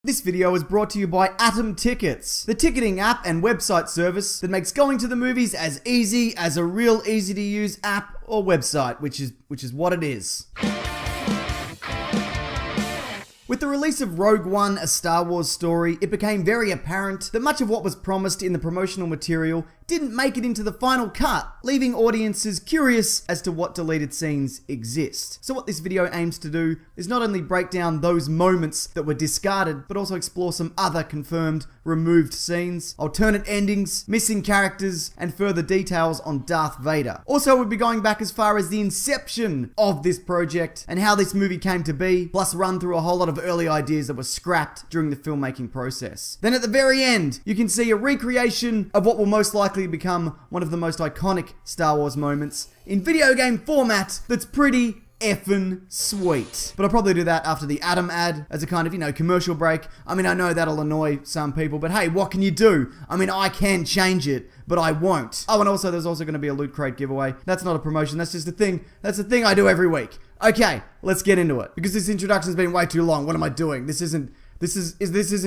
This video is brought to you by Atom Tickets, the ticketing app and website service that makes going to the movies as easy as a real easy to use app or website, which is what it is. With the release of Rogue One, a Star Wars story, it became very apparent that much of what was promised in the promotional material didn't make it into the final cut, leaving audiences curious as to what deleted scenes exist. So what this video aims to do is not only break down those moments that were discarded, but also explore some other confirmed removed scenes, alternate endings, missing characters, and further details on Darth Vader. Also, we'll be going back as far as the inception of this project and how this movie came to be, plus run through a whole lot of early ideas that were scrapped during the filmmaking process. Then at the very end, you can see a recreation of what will most likely become one of the most iconic Star Wars moments in video game format that's pretty effing sweet. But I'll probably do that after the Atom ad as a kind of, commercial break. I mean, I know that'll annoy some people, but hey, what can you do? I mean, I can change it, but I won't. Oh, and also there's also going to be a Loot Crate giveaway. That's not a promotion, that's just a thing. That's the thing I do every week. Okay, let's get into it. Because this introduction's been way too long. What am I doing? This isn't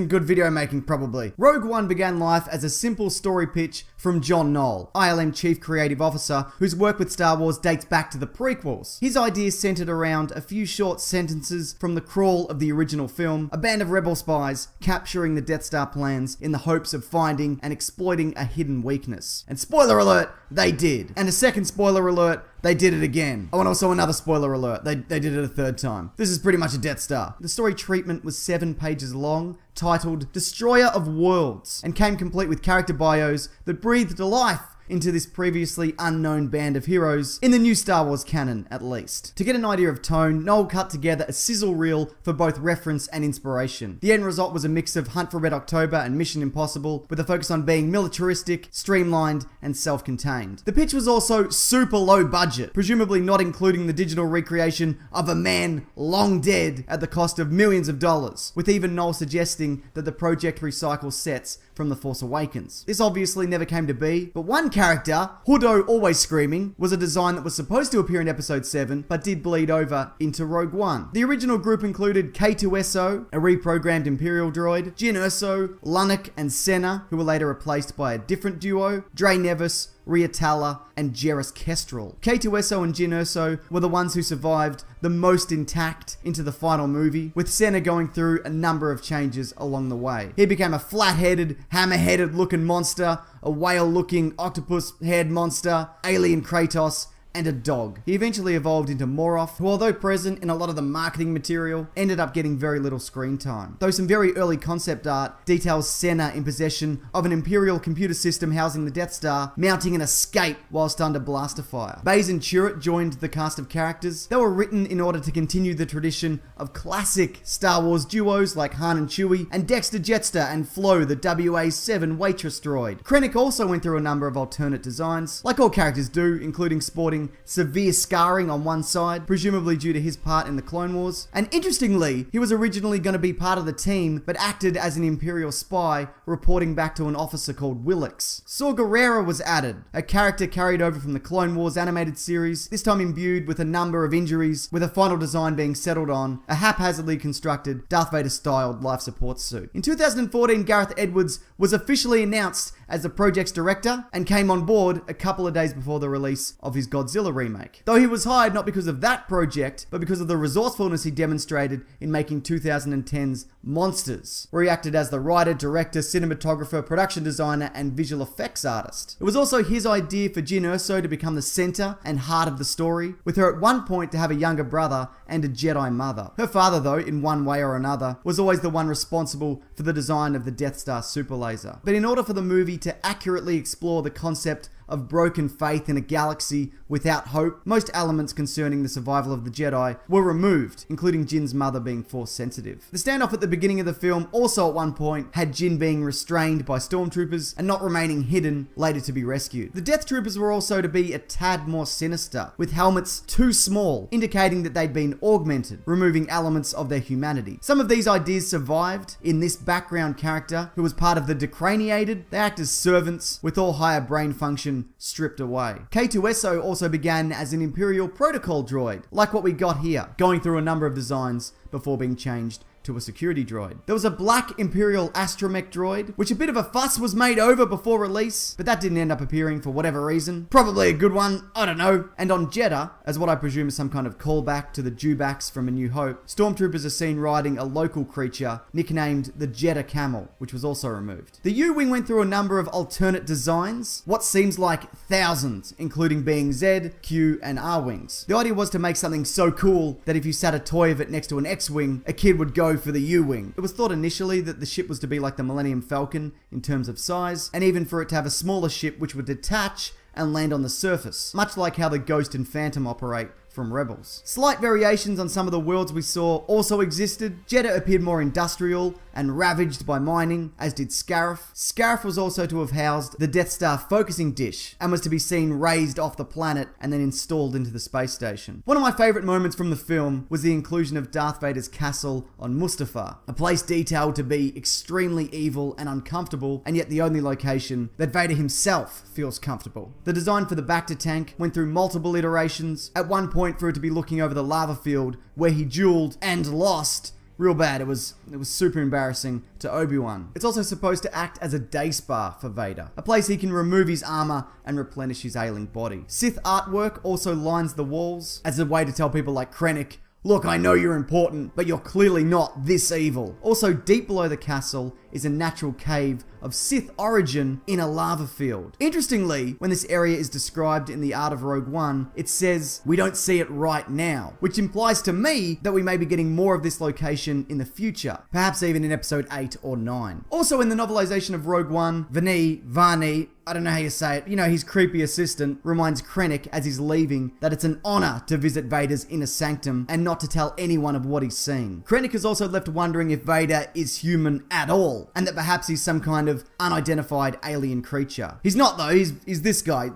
good video making, probably. Rogue One began life as a simple story pitch from John Knoll, ILM Chief Creative Officer, whose work with Star Wars dates back to the prequels. His ideas centered around a few short sentences from the crawl of the original film, a band of rebel spies capturing the Death Star plans in the hopes of finding and exploiting a hidden weakness. And spoiler alert, they did. And a second spoiler alert, they did it again. Oh, and also another spoiler alert. They did it a third time. This is pretty much a Death Star. The story treatment was 7 pages long, titled Destroyer of Worlds, and came complete with character bios that breathed life into this previously unknown band of heroes, in the new Star Wars canon at least. To get an idea of tone, Knoll cut together a sizzle reel for both reference and inspiration. The end result was a mix of Hunt for Red October and Mission Impossible, with a focus on being militaristic, streamlined, and self-contained. The pitch was also super low budget, presumably not including the digital recreation of a man long dead at the cost of millions of dollars, with even Knoll suggesting that the project recycles sets from The Force Awakens. This obviously never came to be, but one character, Hoodo Always Screaming, was a design that was supposed to appear in Episode 7, but did bleed over into Rogue One. The original group included K2SO, a reprogrammed Imperial droid, Jyn Erso, Lunak, and Senna, who were later replaced by a different duo, Dre Nevis, Riatala, and Jerris Kestrel. K2SO and Jyn Erso were the ones who survived the most intact into the final movie, with Senna going through a number of changes along the way. He became a flat-headed, hammer-headed looking monster, a whale-looking octopus-head monster, alien Kratos, and a dog. He eventually evolved into Moroth, who, although present in a lot of the marketing material, ended up getting very little screen time. Though some very early concept art details Senna in possession of an Imperial computer system housing the Death Star, mounting an escape whilst under blaster fire. Baze and Chirrut joined the cast of characters. They were written in order to continue the tradition of classic Star Wars duos like Han and Chewie, and Dexter Jettster and Flo, the WA-7 waitress droid. Krennic also went through a number of alternate designs, like all characters do, including sporting severe scarring on one side, presumably due to his part in the Clone Wars. And interestingly, he was originally going to be part of the team, but acted as an Imperial spy, reporting back to an officer called Willix. Saw Gerrera was added, a character carried over from the Clone Wars animated series, this time imbued with a number of injuries, with a final design being settled on a haphazardly constructed Darth Vader-styled life support suit. In 2014, Gareth Edwards was officially announced as the project's director and came on board a couple of days before the release of his Godzilla remake. Though he was hired not because of that project, but because of the resourcefulness he demonstrated in making 2010's Monsters, where he acted as the writer, director, cinematographer, production designer, and visual effects artist. It was also his idea for Jyn Erso to become the center and heart of the story, with her at one point to have a younger brother and a Jedi mother. Her father, though, in one way or another, was always the one responsible for the design of the Death Star super laser. But in order for the movie to accurately explore the concept of broken faith in a galaxy without hope, most elements concerning the survival of the Jedi were removed, including Jyn's mother being Force sensitive. The standoff at the beginning of the film also at one point had Jyn being restrained by stormtroopers and not remaining hidden, later to be rescued. The Death Troopers were also to be a tad more sinister, with helmets too small, indicating that they'd been augmented, removing elements of their humanity. Some of these ideas survived in this background character, who was part of the Decraniated. They act as servants, with all higher brain function stripped away. K2SO also began as an Imperial protocol droid, like what we got here, going through a number of designs before being changed to a security droid. There was a black Imperial astromech droid, which a bit of a fuss was made over before release, but that didn't end up appearing for whatever reason. Probably a good one, I don't know. And on Jeddah, as what I presume is some kind of callback to the Dewbacks from A New Hope, stormtroopers are seen riding a local creature nicknamed the Jeddah Camel, which was also removed. The U-Wing went through a number of alternate designs, what seems like thousands, including being Z, Q, and R-Wings. The idea was to make something so cool that if you sat a toy of it next to an X-Wing, a kid would go for the U-Wing. It was thought initially that the ship was to be like the Millennium Falcon in terms of size, and even for it to have a smaller ship which would detach and land on the surface, much like how the Ghost and Phantom operate from Rebels. Slight variations on some of the worlds we saw also existed. Jeddah appeared more industrial and ravaged by mining, as did Scarif. Scarif was also to have housed the Death Star focusing dish and was to be seen raised off the planet and then installed into the space station. One of my favourite moments from the film was the inclusion of Darth Vader's castle on Mustafar, a place detailed to be extremely evil and uncomfortable, and yet the only location that Vader himself feels comfortable. The design for the Bacta tank went through multiple iterations, at one point for it to be looking over the lava field where he dueled and lost. Real bad. It was super embarrassing to Obi-Wan. It's also supposed to act as a day spa for Vader, a place he can remove his armor and replenish his ailing body. Sith artwork also lines the walls as a way to tell people like Krennic, look, I know you're important, but you're clearly not this evil. Also, deep below the castle is a natural cave of Sith origin in a lava field. Interestingly, when this area is described in The Art of Rogue One, it says, we don't see it right now, which implies to me that we may be getting more of this location in the future, perhaps even in episode 8 or 9. Also in the novelization of Rogue One, Varney, I don't know how you say it, his creepy assistant reminds Krennic as he's leaving that it's an honor to visit Vader's inner sanctum and not to tell anyone of what he's seen. Krennic is also left wondering if Vader is human at all, and that perhaps he's some kind of unidentified alien creature. He's not though, he's this guy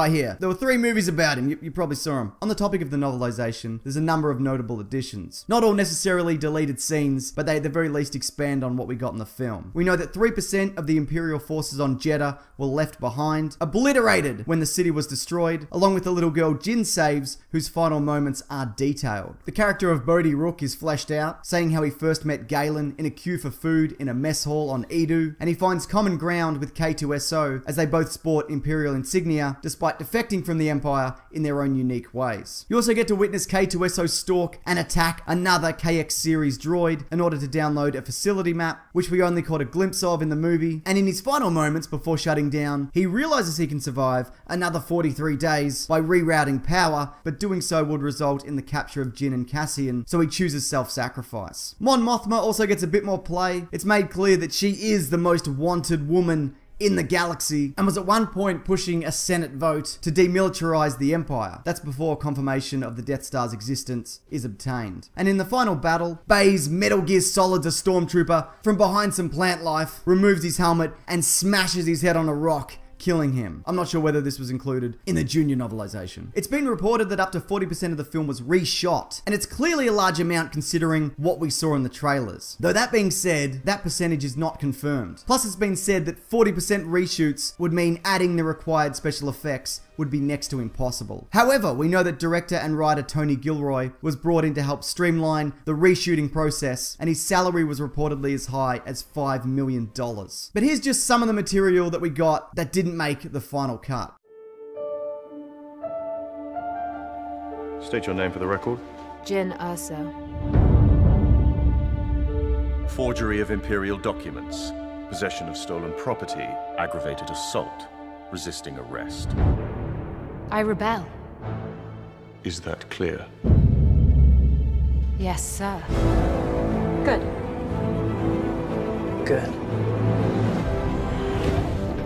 here. There were 3 movies about him, you probably saw him. On the topic of the novelization, there's a number of notable additions. Not all necessarily deleted scenes, but they at the very least expand on what we got in the film. We know that 3% of the Imperial forces on Jeddah were left behind, obliterated when the city was destroyed, along with the little girl Jyn saves, whose final moments are detailed. The character of Bodhi Rook is fleshed out, saying how he first met Galen in a queue for food in a mess hall on Edu, and he finds common ground with K2SO as they both sport Imperial insignia, despite defecting from the Empire in their own unique ways. You also get to witness K2SO stalk and attack another KX series droid in order to download a facility map, which we only caught a glimpse of in the movie, and in his final moments before shutting down, he realizes he can survive another 43 days by rerouting power, but doing so would result in the capture of Jyn and Cassian, so he chooses self-sacrifice. Mon Mothma also gets a bit more play. It's made clear that she is the most wanted woman in the galaxy and was at one point pushing a Senate vote to demilitarize the Empire. That's before confirmation of the Death Star's existence is obtained. And in the final battle, Baze Metal Gear Solids a stormtrooper from behind some plant life, removes his helmet and smashes his head on a rock, killing him. I'm not sure whether this was included in the junior novelization. It's been reported that up to 40% of the film was reshot, and it's clearly a large amount considering what we saw in the trailers. Though that being said, that percentage is not confirmed. Plus, it's been said that 40% reshoots would mean adding the required special effects would be next to impossible. However, we know that director and writer Tony Gilroy was brought in to help streamline the reshooting process, and his salary was reportedly as high as $5 million. But here's just some of the material that we got that didn't make the final cut. State your name for the record. Jyn Erso. Forgery of Imperial documents, possession of stolen property, aggravated assault, resisting arrest. I rebel. Is that clear? Yes, sir. Good. Good.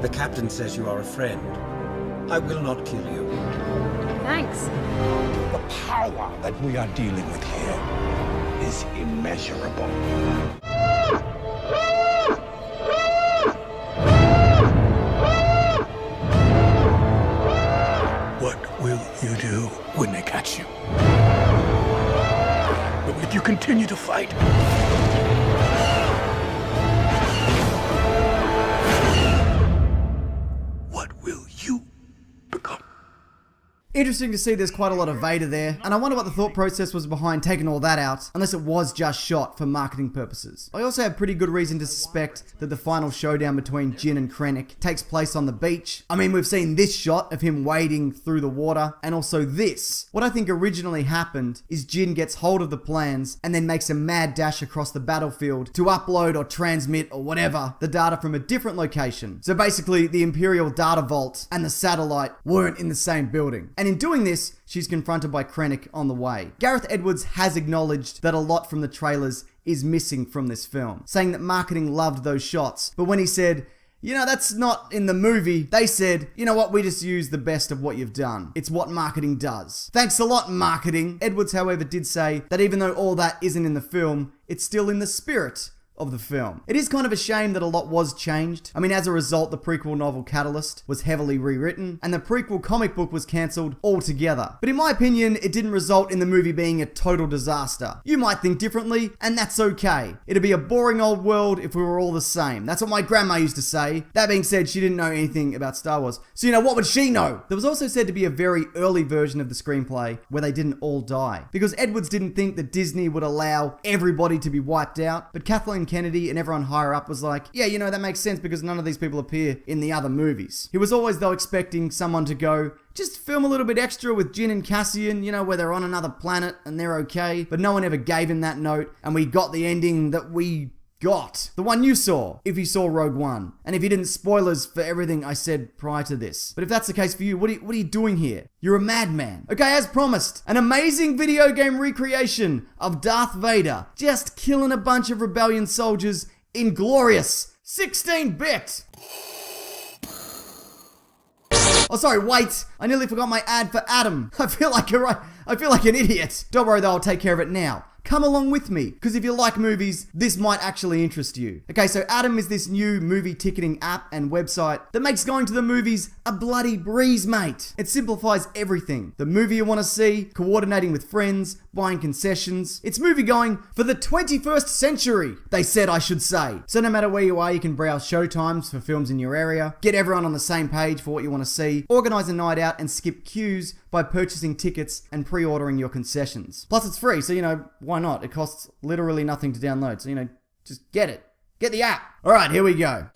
The captain says you are a friend. I will not kill you. Thanks. The power that we are dealing with here is immeasurable. What will you do when they catch you? If you continue to fight, what will you become? Interesting to see there's quite a lot of Vader there, and I wonder what the thought process was behind taking all that out, unless it was just shot for marketing purposes. I also have pretty good reason to suspect that the final showdown between Jin and Krennic takes place on the beach. I mean, we've seen this shot of him wading through the water, and also this. What I think originally happened is Jin gets hold of the plans and then makes a mad dash across the battlefield to upload or transmit or whatever the data from a different location. So basically, the Imperial data vault and the satellite weren't in the same building. And in doing this, she's confronted by Krennic on the way. Gareth Edwards has acknowledged that a lot from the trailers is missing from this film, saying that marketing loved those shots, but when he said, you know, that's not in the movie, they said, you know what, we just use the best of what you've done. It's what marketing does. Thanks a lot, marketing. Edwards, however, did say that even though all that isn't in the film, it's still in the spirit of the film. It is kind of a shame that a lot was changed. I mean, as a result, the prequel novel Catalyst was heavily rewritten, and the prequel comic book was cancelled altogether. But in my opinion, it didn't result in the movie being a total disaster. You might think differently, and that's okay. It'd be a boring old world if we were all the same. That's what my grandma used to say. That being said, she didn't know anything about Star Wars. So, you know, what would she know? There was also said to be a very early version of the screenplay where they didn't all die, because Edwards didn't think that Disney would allow everybody to be wiped out, but Kathleen Kennedy and everyone higher up was like, yeah, you know, that makes sense because none of these people appear in the other movies. He was always, though, expecting someone to go, just film a little bit extra with Jin and Cassian, you know, where they're on another planet and they're okay, but no one ever gave him that note, and we got the ending that we got. The one you saw, if you saw Rogue One. And if you didn't, spoilers for everything I said prior to this. But if that's the case for you, what are you doing here? You're a madman. Okay, as promised, an amazing video game recreation of Darth Vader just killing a bunch of rebellion soldiers in glorious 16-bit. Oh, sorry, wait. I nearly forgot my ad for Adam. I feel like an idiot. Don't worry though, I'll take care of it now. Come along with me, because if you like movies, this might actually interest you. Okay, so Adam is this new movie ticketing app and website that makes going to the movies a bloody breeze, mate. It simplifies everything. The movie you want to see, coordinating with friends, buying concessions. It's movie going for the 21st century, they said I should say. So no matter where you are, you can browse showtimes for films in your area, get everyone on the same page for what you want to see, organize a night out and skip queues by purchasing tickets and pre-ordering your concessions. Plus it's free, so you know, why not? It costs literally nothing to download, so you know, just get it. Get the app. Alright, here we go.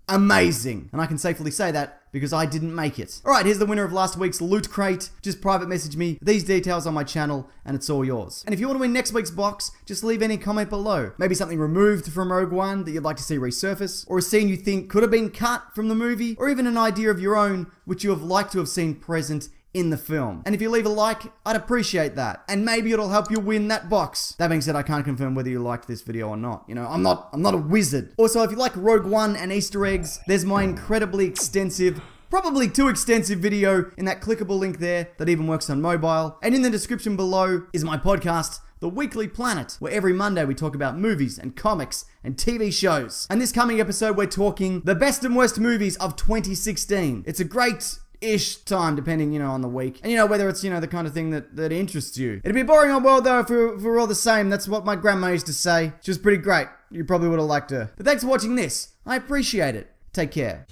Amazing. And I can safely say that because I didn't make it. Alright, here's the winner of last week's Loot Crate. Just private message me these details on my channel and it's all yours. And if you want to win next week's box, just leave any comment below. Maybe something removed from Rogue One that you'd like to see resurface, or a scene you think could have been cut from the movie, or even an idea of your own which you have liked to have seen present in the film. And if you leave a like, I'd appreciate that. And maybe it'll help you win that box. That being said, I can't confirm whether you liked this video or not. You know, I'm not a wizard. Also, if you like Rogue One and Easter eggs, there's my incredibly extensive, probably too extensive video in that clickable link there that even works on mobile. And in the description below is my podcast, The Weekly Planet, where every Monday we talk about movies and comics and TV shows. And this coming episode, we're talking the best and worst movies of 2016. It's a great-ish time, depending, you know, on the week. And, you know, whether it's, you know, the kind of thing that interests you. It'd be a boring old world, though, if we were all the same. That's what my grandma used to say. She was pretty great. You probably would have liked her. But thanks for watching this. I appreciate it. Take care.